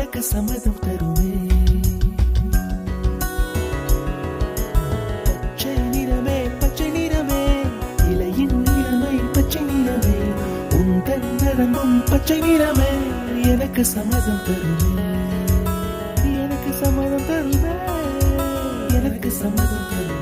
எனக்கு சம்மதம் தருமே. பச்சை நிறமே பச்சை நிறமே, இலையின் நிறமை பச்சை நிறமே, உந்தன் நரம்பும் பச்சை நிறமே, எனக்கு சம்மதம் தருமே, எனக்கு சம்மதம் தருமே, எனக்கு சம்மதம் தருமே.